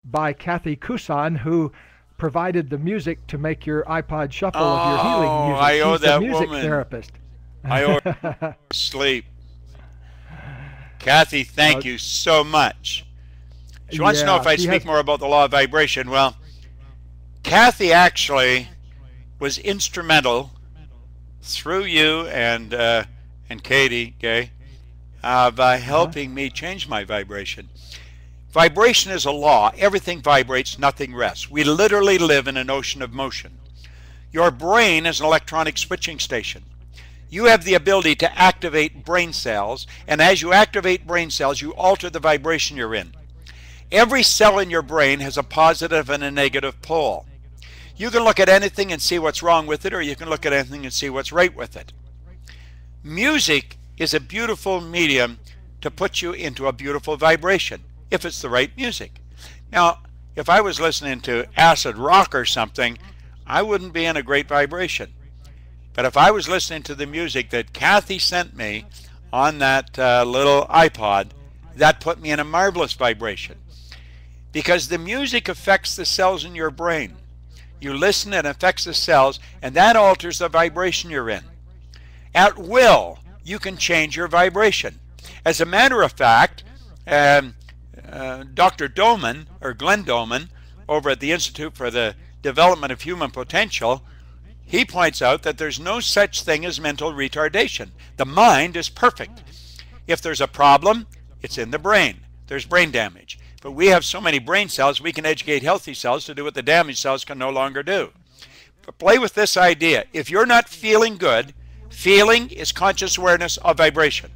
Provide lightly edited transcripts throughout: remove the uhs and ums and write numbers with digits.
by Kathy Kusan, who provided the music to make your iPod shuffle of your healing music. I owe She's that the music woman. therapist. I owe her sleep. Kathy, thank you so much. She wants to know if I speak more about the law of vibration. Well, Kathy actually was instrumental through you and Katie, Gay, by helping me change my vibration. Vibration is a law. Everything vibrates, nothing rests. We literally live in an ocean of motion. Your brain is an electronic switching station. You have the ability to activate brain cells, and as you activate brain cells, you alter the vibration you're in. Every cell in your brain has a positive and a negative pole. You can look at anything and see what's wrong with it, or you can look at anything and see what's right with it. Music is a beautiful medium to put you into a beautiful vibration, if it's the right music. Now, if I was listening to acid rock or something, I wouldn't be in a great vibration. But if I was listening to the music that Kathy sent me on that little iPod, that put me in a marvelous vibration. Because the music affects the cells in your brain. You listen, it affects the cells, and that alters the vibration you're in. At will, you can change your vibration. As a matter of fact, Dr. Doman, or Glenn Doman, over at the Institute for the Development of Human Potential, he points out that there's no such thing as mental retardation. The mind is perfect. If there's a problem, it's in the brain. There's brain damage. But we have so many brain cells, we can educate healthy cells to do what the damaged cells can no longer do. But play with this idea. If you're not feeling good, feeling is conscious awareness of vibration.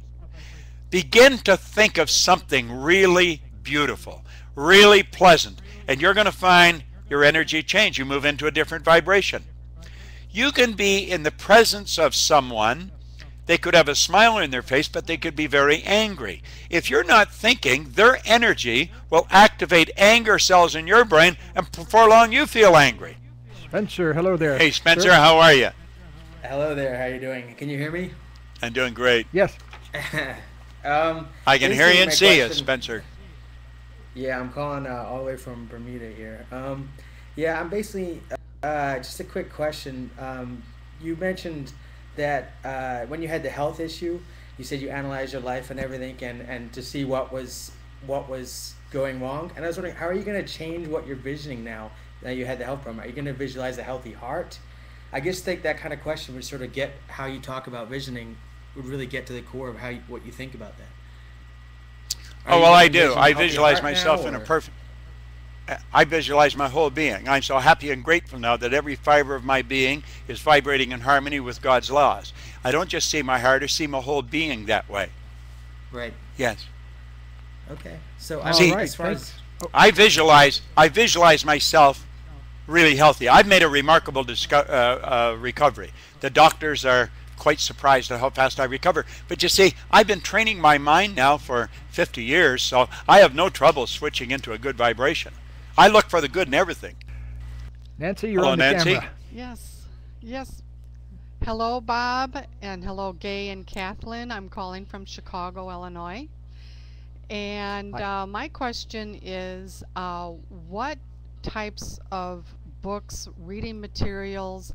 Begin to think of something really beautiful, really pleasant, and you're going to find your energy change. You move into a different vibration. You can be in the presence of someone. They could have a smile on their face, but they could be very angry. If you're not thinking, their energy will activate anger cells in your brain, and before long you feel angry. Spencer, hello there. Hey, Spencer, how are you? Hello there, how are you doing? Can you hear me? I'm doing great. Yes. I can hear you and see you, Spencer. Yeah, I'm calling all the way from Bermuda here. Yeah, I'm basically, just a quick question. You mentioned that when you had the health issue, you said you analyzed your life and everything and to see what was going wrong. And I was wondering, how are you going to change what you're visioning now that you had the health problem? Are you going to visualize a healthy heart? I just think that kind of question would sort of get how you talk about visioning, would really get to the core of what you think about that. Oh, well, I do. I visualize myself in a perfect... I visualize my whole being. I'm so happy and grateful now that every fiber of my being is vibrating in harmony with God's laws. I don't just see my heart, I see my whole being that way. Right. Yes. Okay. So as far as I visualize myself really healthy. I've made a remarkable recovery. The doctors are quite surprised at how fast I recover. But you see, I've been training my mind now for 50 years, so I have no trouble switching into a good vibration. I look for the good in everything. Nancy, you're on the Nancy. camera. Yes, yes. Hello, Bob, and hello, Gay and Kathlyn. I'm calling from Chicago, Illinois. And my question is, what types of books, reading materials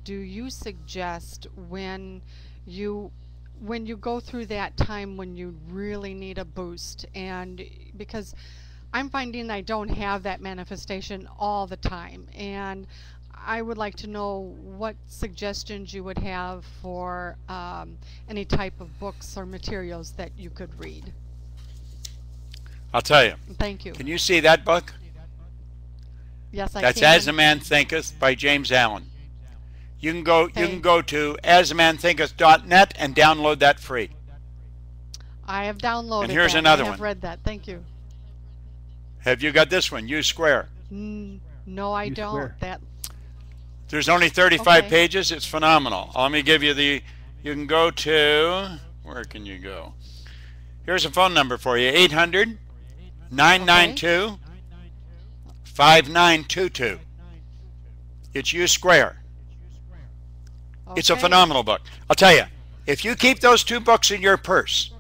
do you suggest when you go through that time when you really need a boost? And because I'm finding I don't have that manifestation all the time, and I would like to know what suggestions you would have for any type of books or materials that you could read. I'll tell you. Thank you. Can you see that book? Yes, I That's can. As a Man Thinketh by James Allen. You can go to asamanthinketh.net and download that free. I have downloaded And here's that. another I have one. read that. Thank you. Have you got this one, U Square? No, I don't. Square. There's only 35 Okay. pages. It's phenomenal. Let me give you you can go to, where can you go? Here's a phone number for you, 800-992-5922. It's U Square. It's a phenomenal book. I'll tell you, if you keep those two books in your purse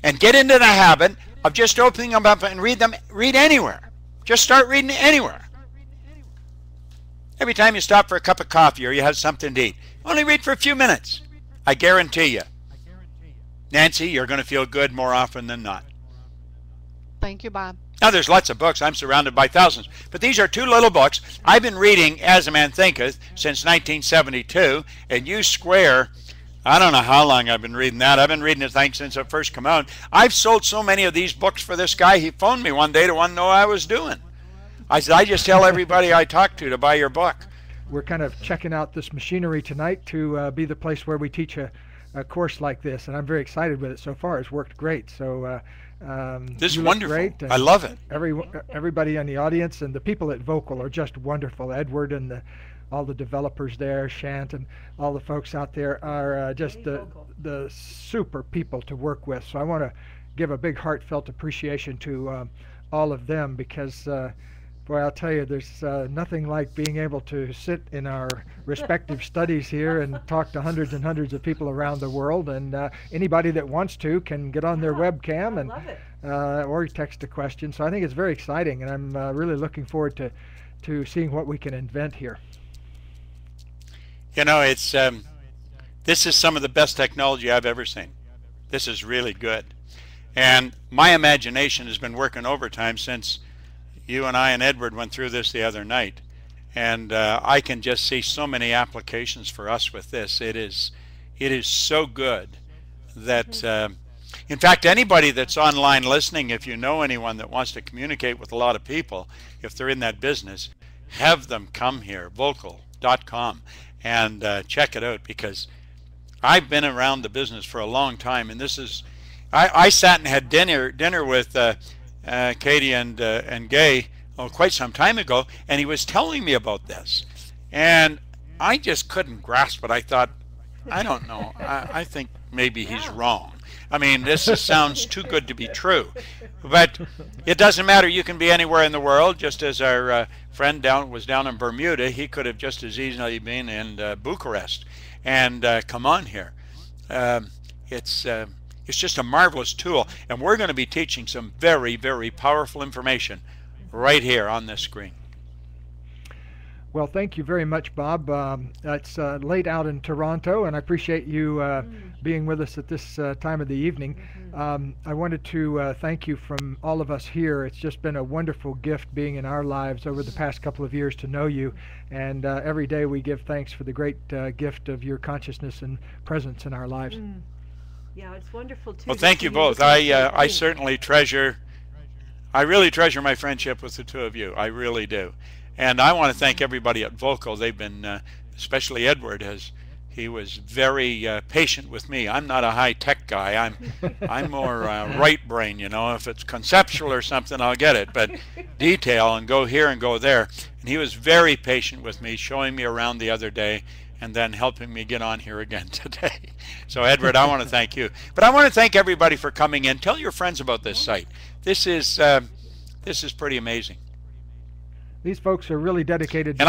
and get into the habit of just opening them up and read anywhere. Just start reading anywhere. Every time you stop for a cup of coffee or you have something to eat, only read for a few minutes. I guarantee you, Nancy, you're going to feel good more often than not. Thank you, Bob. Now, there's lots of books. I'm surrounded by thousands. But these are 2 little books. I've been reading As a Man Thinketh since 1972, and You Square, I don't know how long I've been reading that. I've been reading the thing since it first came out. I've sold so many of these books for this guy. He phoned me one day to want to know what I was doing. I said, I just tell everybody I talk to buy your book. We're kind of checking out this machinery tonight to be the place where we teach a course like this, and I'm very excited with it so far. It's worked great. So this is wonderful. Great, I love it. Everybody in the audience and the people at Vocal are just wonderful. Edward and all the developers there, Shant, and all the folks out there are just the super people to work with. So I want to give a big heartfelt appreciation to all of them, because boy, I'll tell you, there's nothing like being able to sit in our respective studies here and talk to hundreds and hundreds of people around the world. And anybody that wants to can get on their webcam and or text a question. So I think it's very exciting, and I'm really looking forward to seeing what we can invent here. You know, it's this is some of the best technology I've ever seen. This is really good. And my imagination has been working overtime since you and I and Edward went through this the other night, and I can just see so many applications for us with this. It is so good that in fact, anybody that's online listening, if you know anyone that wants to communicate with a lot of people, if they're in that business, have them come here, vocal.com, and check it out, because I've been around the business for a long time, and this is I sat and had dinner with Katie and Gay quite some time ago, and he was telling me about this, and I just couldn't grasp it. I thought, I don't know, I think maybe he's wrong. I mean, this sounds too good to be true. But it doesn't matter. You can be anywhere in the world. Just as our friend was down in Bermuda, he could have just as easily been in Bucharest and come on here. It's just a marvelous tool, and we're going to be teaching some very, very powerful information right here on this screen. Well, thank you very much, Bob. It's late out in Toronto, and I appreciate you being with us at this time of the evening. I wanted to thank you from all of us here. It's just been a wonderful gift being in our lives over the past couple of years to know you, and every day we give thanks for the great gift of your consciousness and presence in our lives. Yeah, it's wonderful too. Well, thank you both. I certainly I really treasure my friendship with the two of you. I really do. And I want to thank everybody at Vocal. They've been, especially Edward, he was very patient with me. I'm not a high-tech guy. I'm more right brain, you know. If it's conceptual or something, I'll get it. But detail and go here and go there. And he was very patient with me, showing me around the other day and then helping me get on here again today. So, Edward, I want to thank you. But I want to thank everybody for coming in. Tell your friends about this site. This is pretty amazing. These folks are really dedicated to and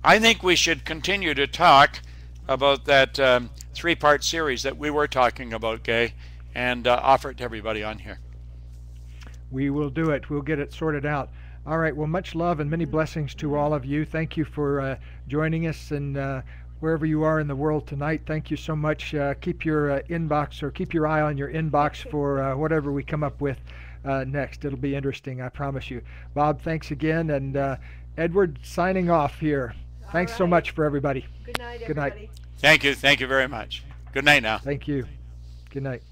I think we should continue to talk about that 3-part series that we were talking about, Gay, and offer it to everybody on here. We will do it. We'll get it sorted out. All right. Well, much love and many blessings to all of you. Thank you for joining us, and wherever you are in the world tonight, thank you so much. Keep your inbox, or keep your eye on your inbox for whatever we come up with next. It'll be interesting, I promise you. Bob, thanks again, and Edward signing off here. Thanks so much for everybody. Good night, everybody. Good night. Thank you very much. Good night now. Thank you. Good night.